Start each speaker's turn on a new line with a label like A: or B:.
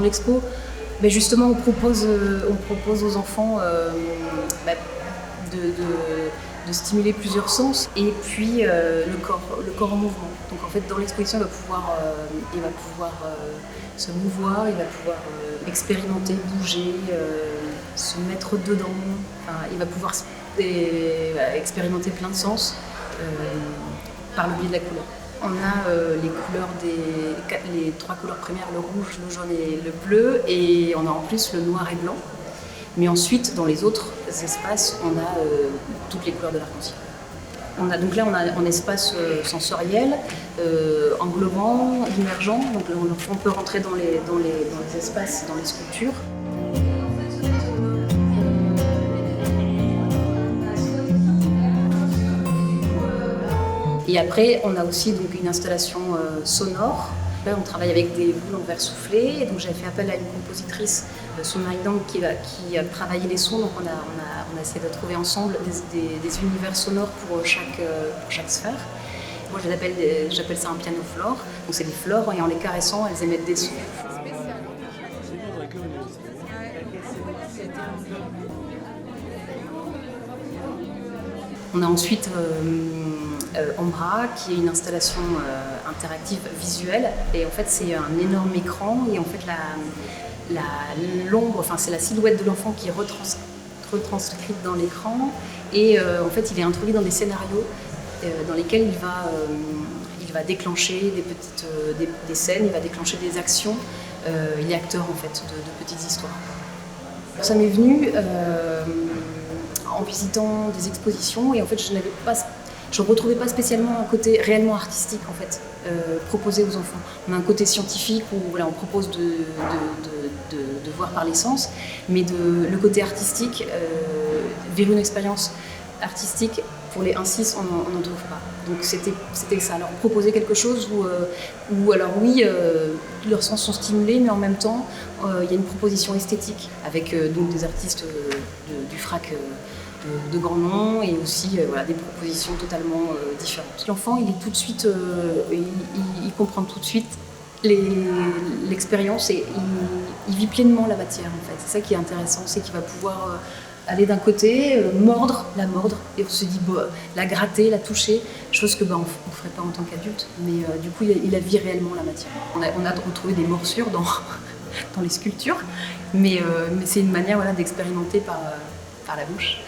A: l'expo, justement, on propose aux enfants de stimuler plusieurs sens et puis le corps en mouvement. Donc en fait, dans l'exposition, il va pouvoir se mouvoir, il va pouvoir expérimenter, bouger, se mettre dedans. Enfin, il va pouvoir expérimenter plein de sens par le biais de la couleur. On a les couleurs les 3 couleurs premières, le rouge, le jaune et le bleu, et on a en plus le noir et blanc. Mais ensuite, dans les autres espaces, on a toutes les couleurs de l'arc-en-ciel. Donc là, on a un espace sensoriel, englobant, immergent. Donc on peut rentrer dans les espaces, dans les sculptures. Et après, on a aussi donc, une installation sonore. Là, on travaille avec des boules en verre soufflé. Et donc, j'ai fait appel à une compositrice, Sun Maidang, qui a travaillé les sons. Donc, on a essayé de trouver ensemble des univers sonores pour chaque sphère. Moi, j'appelle ça un piano floor. Donc, c'est des flores et en les caressant, elles émettent des sons. On a ensuite Ombra, qui est une installation interactive visuelle. Et en fait, c'est un énorme écran. Et en fait, l'ombre, c'est la silhouette de l'enfant qui est retranscrite dans l'écran. Et en fait, il est introduit dans des scénarios dans lesquels il va déclencher des scènes, il va déclencher des actions. Il est acteur en fait de petites histoires. Ça m'est venu en visitant des expositions et en fait je ne retrouvais pas spécialement un côté réellement artistique en fait proposé aux enfants. On a un côté scientifique où on propose de voir par les sens, mais le côté artistique, vers une expérience artistique pour les 1-6, on n'en trouve pas. Donc c'était ça, leur proposer quelque chose où alors oui, leurs sens sont stimulés, mais en même temps, il y a une proposition esthétique avec donc des artistes du FRAC de grands noms et aussi des propositions totalement différentes. L'enfant, il est tout de suite, il comprend tout de suite l'expérience et il vit pleinement la matière en fait. C'est ça qui est intéressant, c'est qu'il va pouvoir aller d'un côté, la mordre, et on se dit la gratter, la toucher, chose que on ne ferait pas en tant qu'adulte, mais du coup il a vit réellement la matière. On a retrouvé des morsures dans les sculptures, mais c'est une manière d'expérimenter par la bouche.